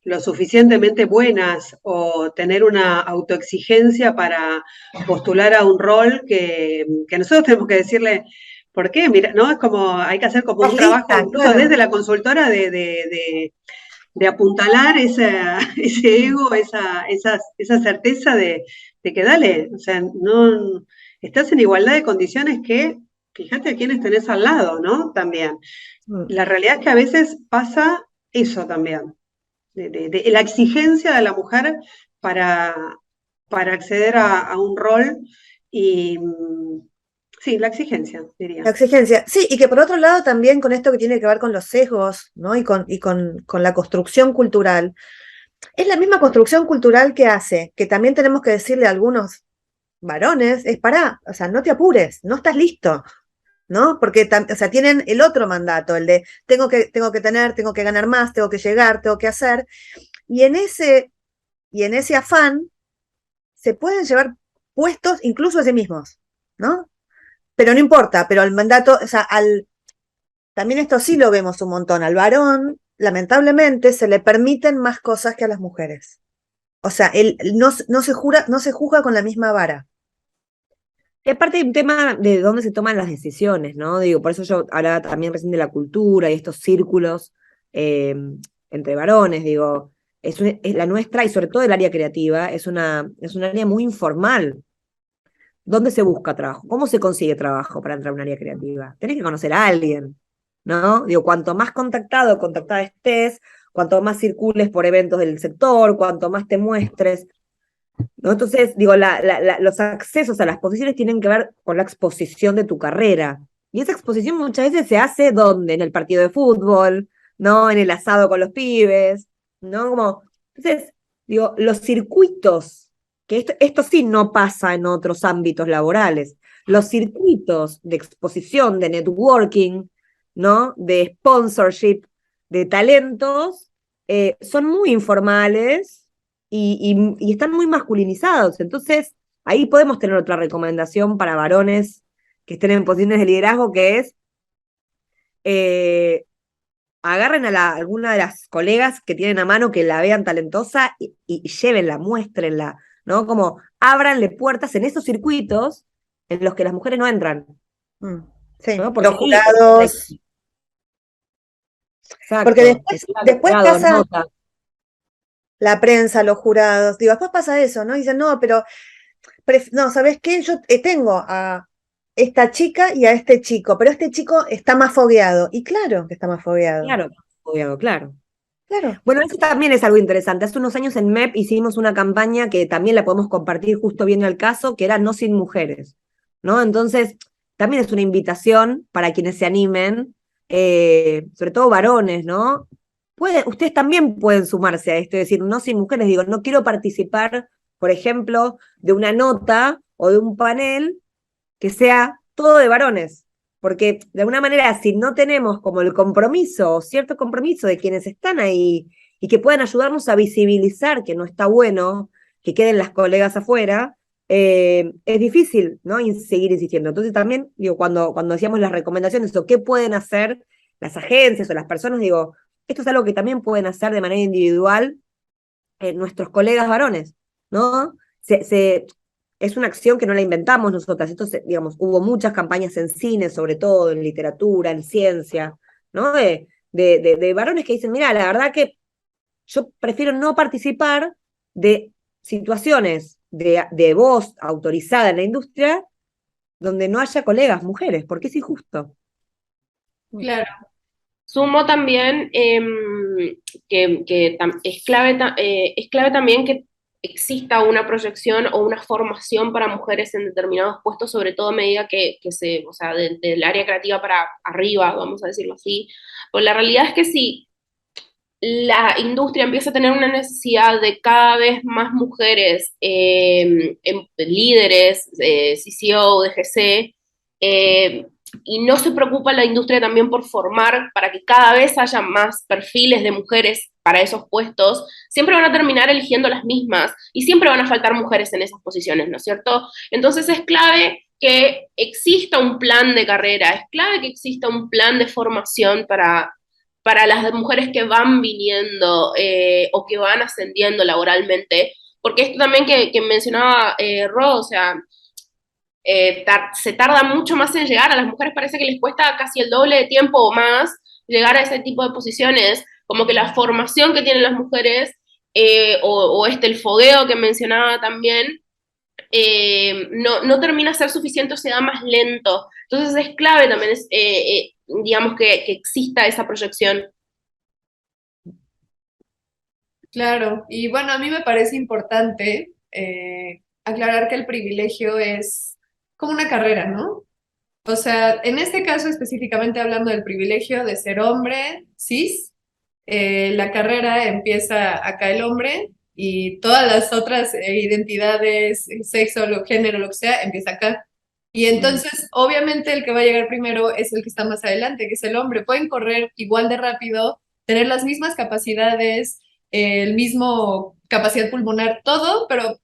Speaker 3: lo suficientemente buenas o tener una autoexigencia para postular a un rol que nosotros tenemos que decirle, ¿por qué? Mira, ¿no? Es como, hay que hacer como un trabajo, incluso desde la consultora, de apuntalar ese ego, esa certeza de que dale, o sea, no estás en igualdad de condiciones que, fíjate a quiénes tenés al lado, ¿no? También. La realidad es que a veces pasa eso también. De la exigencia de la mujer para para acceder a un rol y sí, la exigencia, diría.
Speaker 4: La exigencia. Sí, y que por otro lado también con esto que tiene que ver con los sesgos, ¿no? Y con la construcción cultural. Es la misma construcción cultural que hace, que también tenemos que decirle a algunos varones, es pará, o sea, no te apures, no estás listo, ¿no? Porque, o sea, tienen el otro mandato, el de tengo que ganar más, tengo que llegar, tengo que hacer, y en ese afán se pueden llevar puestos incluso a sí mismos, ¿no? Pero no importa, pero al mandato, o sea, también esto sí lo vemos un montón, al varón, lamentablemente, se le permiten más cosas que a las mujeres. O sea, él no se juzga con la misma vara.
Speaker 5: Y aparte hay un tema de dónde se toman las decisiones, ¿no? Digo, por eso yo hablaba también recién de la cultura y estos círculos eh, entre varones, digo, es la nuestra y sobre todo el área creativa, es un área muy informal. ¿Dónde se busca trabajo? ¿Cómo se consigue trabajo para entrar a un área creativa? Tenés que conocer a alguien, ¿no? Digo, cuanto más contactado o contactada estés, cuanto más circules por eventos del sector, cuanto más te muestres, ¿no? Entonces, digo, los accesos a las posiciones tienen que ver con la exposición de tu carrera. Y esa exposición muchas veces se hace ¿dónde? En el partido de fútbol, ¿no? En el asado con los pibes, ¿no? Entonces, digo, los circuitos, que esto sí no pasa en otros ámbitos laborales, los circuitos de exposición, de networking, ¿no? De sponsorship, de talentos, son muy informales y están muy masculinizados. Entonces, ahí podemos tener otra recomendación para varones que estén en posiciones de liderazgo, que es agarren a alguna de las colegas que tienen a mano, que la vean talentosa y llévenla, muéstrenla, ¿no? Como ábranle puertas en esos circuitos en los que las mujeres no entran,
Speaker 4: Sí,
Speaker 5: ¿no? Porque
Speaker 4: los
Speaker 5: ahí,
Speaker 4: jurados. Porque
Speaker 5: exacto,
Speaker 4: después pasa
Speaker 5: nota.
Speaker 4: la prensa, los jurados, digo, después pasa eso, ¿no? Dicen, no, pero no, ¿sabes qué? Yo tengo a esta chica y a este chico, pero este chico está más fogueado. Y claro que está más fogueado.
Speaker 5: Claro, obvio, claro.
Speaker 4: Claro.
Speaker 5: Bueno, eso también es algo interesante. Hace unos años en MEP hicimos una campaña que también la podemos compartir justo viendo el caso, que era No Sin Mujeres, ¿no? Entonces, también es una invitación para quienes se animen, sobre todo varones, ¿no? Ustedes también pueden sumarse a esto, es decir, No Sin Mujeres, digo, no quiero participar, por ejemplo, de una nota o de un panel que sea todo de varones. Porque de alguna manera, si no tenemos como el compromiso, cierto compromiso de quienes están ahí y que puedan ayudarnos a visibilizar que no está bueno que queden las colegas afuera, es difícil, ¿no? Seguir insistiendo. Entonces también, digo, cuando decíamos las recomendaciones o qué pueden hacer las agencias o las personas, digo, esto es algo que también pueden hacer de manera individual nuestros colegas varones, ¿no? Es una acción que no la inventamos nosotras. Entonces, digamos, hubo muchas campañas en cine, sobre todo, en literatura, en ciencia, ¿no? De varones que dicen, mira, la verdad que yo prefiero no participar de situaciones de voz autorizada en la industria donde no haya colegas mujeres, porque es injusto.
Speaker 1: Claro.
Speaker 2: Sumo también es clave también que exista una proyección o una formación para mujeres en determinados puestos, sobre todo a medida o sea, del área creativa para arriba, vamos a decirlo así. Pues la realidad es que si la industria empieza a tener una necesidad de cada vez más mujeres líderes, CCO, DGC, y no se preocupa la industria también por formar para que cada vez haya más perfiles de mujeres para esos puestos, siempre van a terminar eligiendo las mismas y siempre van a faltar mujeres en esas posiciones, ¿no es cierto? Entonces es clave que exista un plan de carrera, es clave que exista un plan de formación para las mujeres que van viniendo o que van ascendiendo laboralmente, porque esto también que mencionaba Ro, o sea, se tarda mucho más en llegar, a las mujeres parece que les cuesta casi el doble de tiempo o más llegar a ese tipo de posiciones, como que la formación que tienen las mujeres o el fogueo que mencionaba también, no termina de ser suficiente o se da más lento. Entonces es clave también, digamos, que exista esa proyección.
Speaker 1: Claro, y bueno, a mí me parece importante aclarar que el privilegio es como una carrera, ¿no? O sea, en este caso específicamente hablando del privilegio de ser hombre, cis, la carrera empieza acá el hombre y todas las otras identidades, sexo, género, lo que sea, empieza acá. Y entonces, obviamente, el que va a llegar primero es el que está más adelante, que es el hombre. Pueden correr igual de rápido, tener las mismas capacidades, el mismo capacidad pulmonar, todo, pero,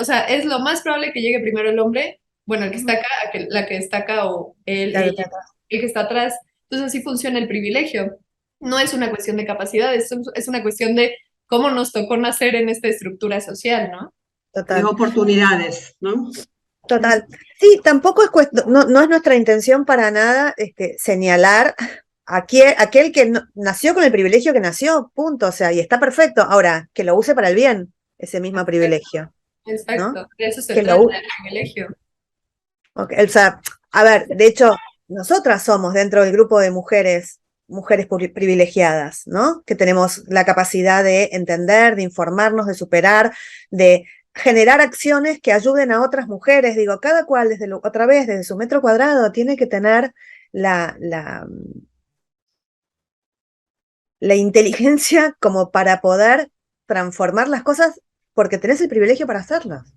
Speaker 1: o sea, es lo más probable que llegue primero el hombre, bueno, el que está acá, la que está acá o
Speaker 4: Claro,
Speaker 1: el que está atrás. Entonces, así funciona el privilegio. No es una cuestión de capacidades, es una cuestión de cómo nos tocó nacer en esta estructura social, ¿no?
Speaker 3: De
Speaker 4: total.
Speaker 3: oportunidades, ¿no?
Speaker 4: Total. Sí, tampoco es no, no es nuestra intención para nada señalar a aquel que nació con el privilegio que nació, punto. O sea, y está perfecto. Ahora, que lo use para el bien, ese mismo privilegio, ¿no?
Speaker 1: Exacto, de eso se
Speaker 4: Que
Speaker 1: trata
Speaker 4: lo
Speaker 1: el privilegio.
Speaker 4: o sea, a ver, de hecho, nosotras somos dentro del grupo de mujeres privilegiadas, ¿no? Que tenemos la capacidad de entender, de informarnos, de superar, de generar acciones que ayuden a otras mujeres. Digo, cada cual otra vez, desde su metro cuadrado, tiene que tener la inteligencia como para poder transformar las cosas porque tenés el privilegio para hacerlas,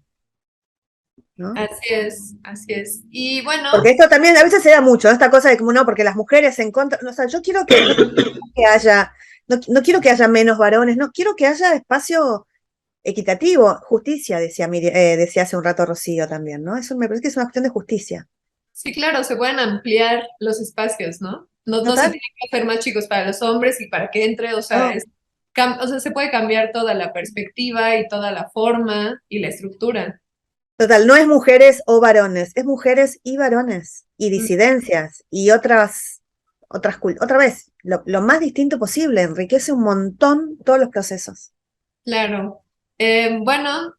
Speaker 4: ¿no?
Speaker 1: Así es, así es. Y bueno,
Speaker 4: Porque esto también a veces se da mucho, ¿no? Esta cosa de como no, porque las mujeres en contra, o sea, yo quiero que, no que haya, no quiero que haya menos varones, no, quiero que haya espacio equitativo, justicia, decía hace un rato Rocío también, ¿no? Eso me parece que es una cuestión de justicia.
Speaker 1: sí, claro, se pueden ampliar los espacios, ¿no? No se
Speaker 4: Total,
Speaker 1: tienen que hacer más chicos para los hombres y para que entre, o sea,
Speaker 4: no,
Speaker 1: o sea, se puede cambiar toda la perspectiva y toda la forma y la estructura.
Speaker 4: total, no es mujeres o varones, es mujeres y varones, y
Speaker 1: Mm,
Speaker 4: disidencias, y otra vez, lo más distinto posible, enriquece un montón todos los procesos.
Speaker 1: claro. Bueno,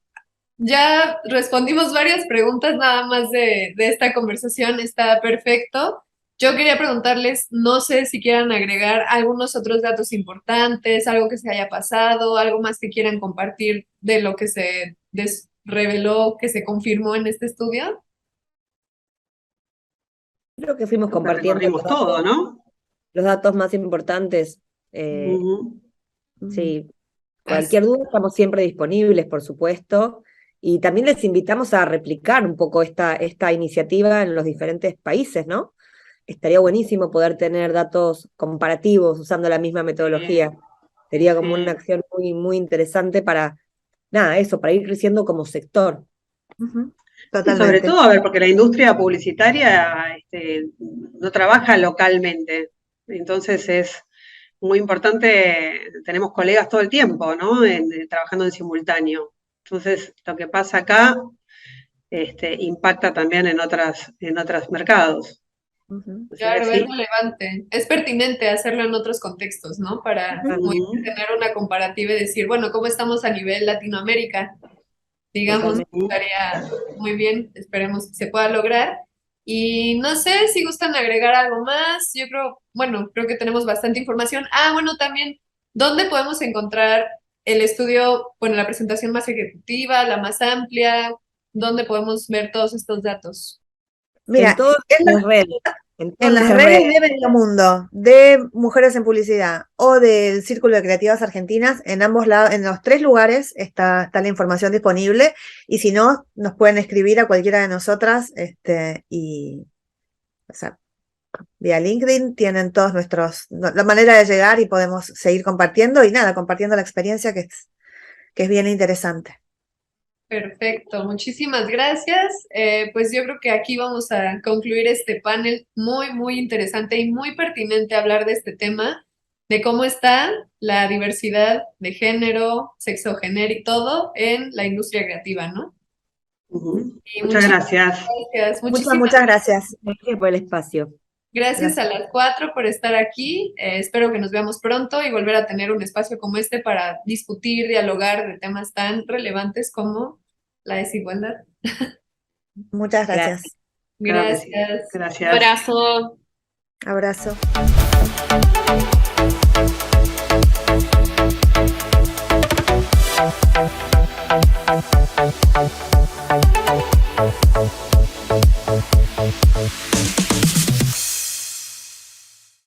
Speaker 1: ya respondimos varias preguntas nada más de esta conversación, está perfecto. Yo quería preguntarles, no sé si quieran agregar algunos otros datos importantes, algo que se haya pasado, algo más que quieran compartir de lo que se reveló, que se confirmó en este estudio.
Speaker 5: Creo que fuimos
Speaker 3: Creo que
Speaker 5: compartiendo
Speaker 3: recorrimos todo, ¿no?
Speaker 5: los datos más importantes.
Speaker 3: Ujú.
Speaker 5: Sí,
Speaker 1: Así,
Speaker 5: cualquier duda estamos siempre disponibles, por supuesto. Y también les invitamos a replicar un poco esta iniciativa en los diferentes países, ¿no? Estaría buenísimo poder tener datos comparativos usando la misma metodología. Sería como una
Speaker 3: Sí.
Speaker 5: acción muy, muy interesante para, nada, eso, para ir creciendo como sector.
Speaker 4: Ujú,
Speaker 3: Y sobre
Speaker 4: totalmente.
Speaker 3: todo, a ver, porque la industria publicitaria no trabaja localmente. Entonces es muy importante, tenemos colegas todo el tiempo, ¿no? Trabajando en simultáneo. Entonces, lo que pasa acá impacta también en otros mercados.
Speaker 4: Ujú.
Speaker 3: ¿No es
Speaker 1: claro, es
Speaker 3: así?
Speaker 1: relevante, es pertinente hacerlo en otros contextos, ¿no? Para muy
Speaker 3: Ujú,
Speaker 1: tener una comparativa y decir, bueno, ¿cómo estamos a nivel Latinoamérica? Digamos,
Speaker 5: Totalmente.
Speaker 1: estaría muy bien, esperemos que se pueda lograr. Y no sé si gustan agregar algo más, yo creo, bueno, creo que tenemos bastante información. Ah, bueno, también, ¿dónde podemos encontrar el estudio, bueno, la presentación más ejecutiva, la más amplia? ¿Dónde podemos ver todos estos datos?
Speaker 5: En
Speaker 4: Mira,
Speaker 5: todas las redes, en todas
Speaker 4: en las
Speaker 5: nuestras
Speaker 4: redes
Speaker 5: redes.
Speaker 4: de Medio Mundo, de Mujeres en Publicidad o del Círculo de Creativas Argentinas, en ambos lados, en los tres lugares está la información disponible. Y si no, nos pueden escribir a cualquiera de nosotras, o sea, vía LinkedIn tienen todos la manera de llegar y podemos seguir compartiendo y nada, compartiendo la experiencia que es bien interesante.
Speaker 1: Perfecto, muchísimas gracias. Pues yo creo que aquí vamos a concluir este panel muy, muy interesante y muy pertinente hablar de este tema, de cómo está la diversidad de género, sexo-género y todo en la industria creativa, ¿no?
Speaker 3: ujú.
Speaker 1: Y
Speaker 3: Muchas
Speaker 1: muchísimas
Speaker 3: gracias.
Speaker 1: gracias,
Speaker 4: Muchas,
Speaker 1: muchísimas
Speaker 4: muchas gracias.
Speaker 5: Gracias por el espacio.
Speaker 1: gracias a
Speaker 4: Gracias.
Speaker 1: las cuatro por estar aquí. Espero que nos veamos pronto y volver a tener un espacio como este para discutir, dialogar de temas tan relevantes como la desigualdad.
Speaker 4: Muchas
Speaker 5: Gracias.
Speaker 4: gracias.
Speaker 3: Claro que sí.
Speaker 1: Gracias. Un
Speaker 3: Gracias.
Speaker 1: abrazo.
Speaker 4: Abrazo.